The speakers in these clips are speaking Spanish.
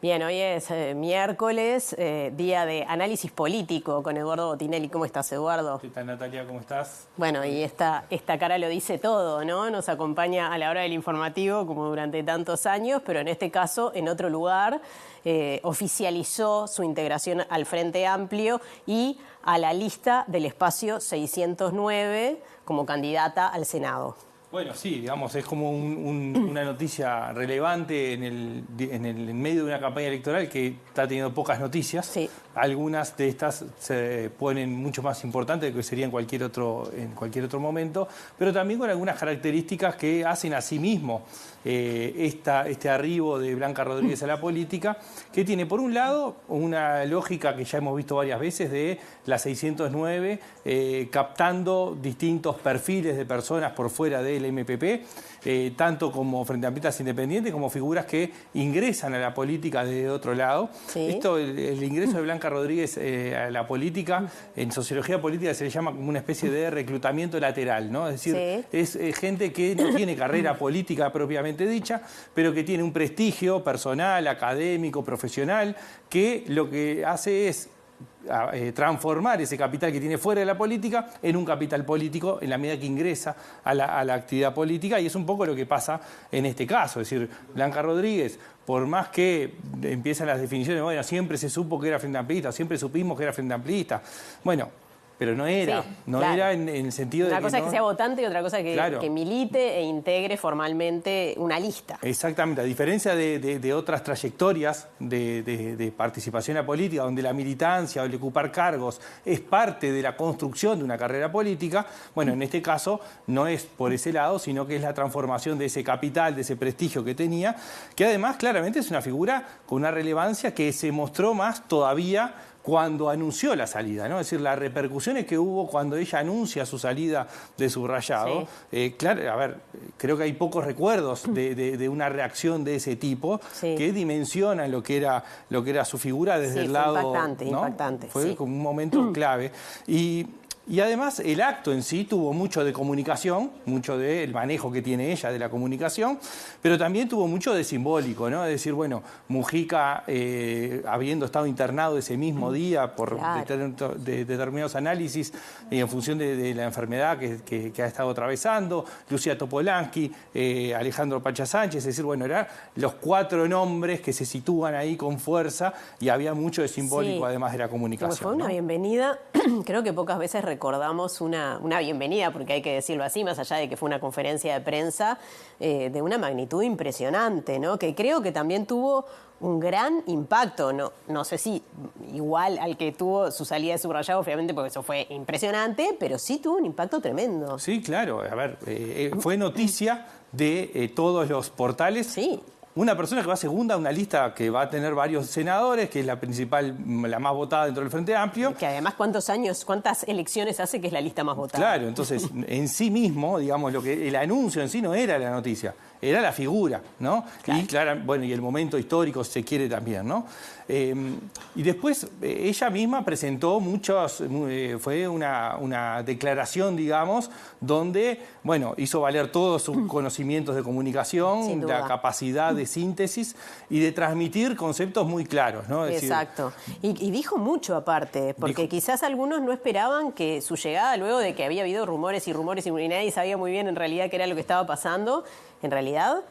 Bien, hoy es miércoles, día de análisis político con Eduardo Botinelli. ¿Cómo estás, Eduardo? ¿Qué tal, Natalia? ¿Cómo estás? Bueno, y esta cara lo dice todo, ¿no? Nos acompaña a la hora del informativo como durante tantos años, pero en este caso en otro lugar. Oficializó su integración al Frente Amplio y a la lista del espacio 609 como candidata al Senado. Bueno, sí, digamos, es como una noticia relevante en medio de una campaña electoral que está teniendo pocas noticias. Sí. Algunas de estas se ponen mucho más importantes de lo que sería en cualquier otro momento, pero también con algunas características que hacen a sí mismo este arribo de Blanca Rodríguez a la política, que tiene por un lado una lógica que ya hemos visto varias veces de la 609, captando distintos perfiles de personas por fuera del MPP, tanto como frente amplistas independientes como figuras que ingresan a la política desde otro lado. Sí. El ingreso de Blanca Rodríguez a la política, en sociología política se le llama como una especie de reclutamiento lateral, ¿no? Es decir, sí, es gente que no tiene carrera política propiamente dicha, pero que tiene un prestigio personal, académico, profesional, que lo que hace es transformar ese capital que tiene fuera de la política en un capital político en la medida que ingresa a la actividad política, y es un poco lo que pasa en este caso. Es decir, Blanca Rodríguez, por más que empiezan las definiciones, bueno, siempre se supo que era frente amplista, siempre supimos que era frente amplista, bueno, pero no era, sí, no claro. Era en el sentido una de que cosa no... que sea votante y otra cosa Claro. que milite e integre formalmente una lista. Exactamente, a diferencia de otras trayectorias de participación en la política, donde la militancia o el ocupar cargos es parte de la construcción de una carrera política, bueno, en este caso no es por ese lado, sino que es la transformación de ese capital, de ese prestigio que tenía, que además claramente es una figura con una relevancia que se mostró más todavía cuando anunció la salida, ¿no? Es decir, las repercusiones que hubo cuando ella anuncia su salida de Subrayado, sí. Claro, a ver, creo que hay pocos recuerdos de una reacción de ese tipo, sí, que dimensionan lo que era su figura desde el lado... Impactante, ¿no? Impactante. Fue sí. como un momento clave. Y además el acto en sí tuvo mucho de comunicación, mucho del manejo que tiene ella de la comunicación, pero también tuvo mucho de simbólico, ¿no? Es decir, bueno, Mujica, habiendo estado internado ese mismo día por claro. determinados análisis y en función de la enfermedad que ha estado atravesando, Lucía Topolansky, Alejandro Pacha Sánchez, es decir, bueno, eran los 4 nombres que se sitúan ahí con fuerza y había mucho de simbólico, sí, además de la comunicación. Fue una, ¿no?, bienvenida, creo que pocas veces recordamos una bienvenida, porque hay que decirlo así, más allá de que fue una conferencia de prensa de una magnitud impresionante, ¿no? Que creo que también tuvo un gran impacto, no sé si igual al que tuvo su salida de Subrayado, obviamente, porque eso fue impresionante, pero sí tuvo un impacto tremendo. Sí, claro, a ver, fue noticia de todos los portales. Sí. Una persona que va segunda a una lista que va a tener varios senadores, que es la principal, la más votada dentro del Frente Amplio. Que además, cuántas elecciones hace que es la lista más votada. Claro, entonces, en sí mismo, digamos, el anuncio en sí no era la noticia, era la figura, ¿no? Claro. Y claro, bueno, y el momento histórico se quiere también, ¿no? Y después ella misma presentó fue una declaración, digamos, donde, bueno, hizo valer todos sus conocimientos de comunicación, la capacidad de síntesis y de transmitir conceptos muy claros, ¿no? Es exacto. Decir, y dijo mucho aparte, porque quizás algunos no esperaban que su llegada, luego de que había habido rumores y nadie sabía muy bien en realidad qué era lo que estaba pasando, en realidad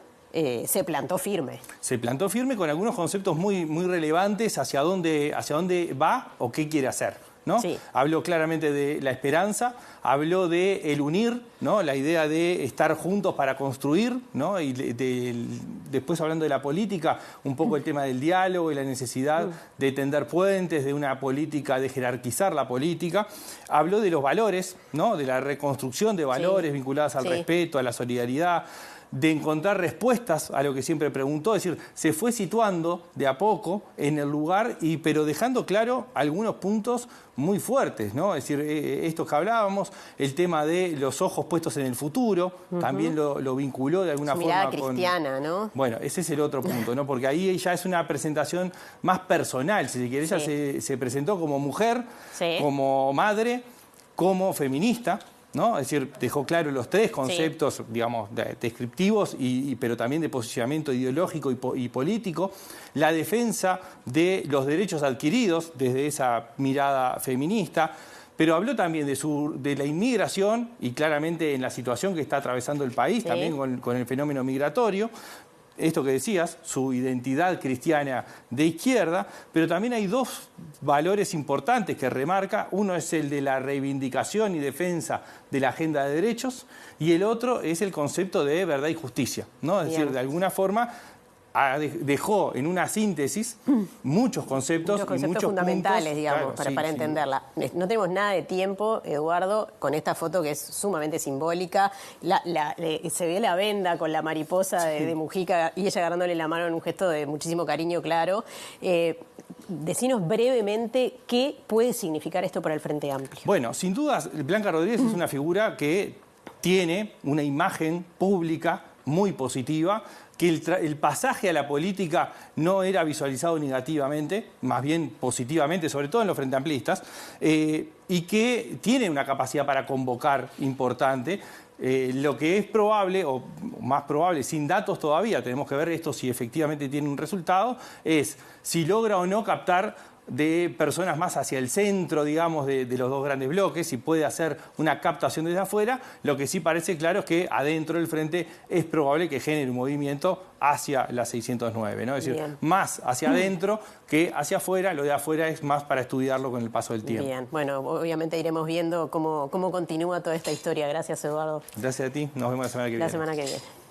se plantó firme. Se plantó firme con algunos conceptos muy, muy relevantes hacia dónde va o qué quiere hacer, ¿no? Sí. Habló claramente de la esperanza, habló de el unir, ¿no? La idea de estar juntos para construir, ¿no? Y después hablando de la política, un poco el tema del diálogo y la necesidad de tender puentes, de una política, de jerarquizar la política. Habló de los valores, ¿no? De la reconstrucción de valores vinculados al respeto, a la solidaridad, de encontrar respuestas a lo que siempre preguntó, es decir, se fue situando de a poco en el lugar, pero dejando claro algunos puntos muy fuertes, ¿no? Es decir, estos que hablábamos, el tema de los ojos puestos en el futuro, también lo vinculó de alguna forma mirada cristiana, ¿no? Bueno, ese es el otro punto, ¿no? Porque ahí ya es una presentación más personal, si se quiere. Ella se presentó como mujer, como madre, como feminista, ¿no? Es decir, dejó claro los tres conceptos, digamos, descriptivos, pero también de posicionamiento ideológico y político. La defensa de los derechos adquiridos desde esa mirada feminista. Pero habló también de la inmigración y claramente en la situación que está atravesando el país, también con el fenómeno migratorio. Esto que decías, su identidad cristiana de izquierda, pero también hay dos valores importantes que remarca. Uno es el de la reivindicación y defensa de la agenda de derechos y el otro es el concepto de verdad y justicia, ¿no? Es decir, de alguna forma dejó en una síntesis muchos conceptos y muchos fundamentales, puntos, digamos, claro, para entenderla. No tenemos nada de tiempo, Eduardo, con esta foto que es sumamente simbólica. Se ve la venda con la mariposa de Mujica y ella agarrándole la mano en un gesto de muchísimo cariño, claro. Decinos brevemente qué puede significar esto para el Frente Amplio. Bueno, sin dudas, Blanca Rodríguez es una figura que tiene una imagen pública muy positiva, que el pasaje a la política no era visualizado negativamente, más bien positivamente, sobre todo en los frente amplistas, y que tiene una capacidad para convocar importante. Lo que es probable, o más probable, sin datos todavía, tenemos que ver esto si efectivamente tiene un resultado, es si logra o no captar de personas más hacia el centro, digamos, de los dos grandes bloques, si puede hacer una captación desde afuera. Lo que sí parece claro es que adentro del frente es probable que genere un movimiento hacia la 609, ¿no? Es decir, más hacia adentro que hacia afuera. Lo de afuera es más para estudiarlo con el paso del tiempo. Bien, bueno, obviamente iremos viendo cómo continúa toda esta historia. Gracias, Eduardo. Gracias a ti, nos vemos la semana que viene. La semana que viene.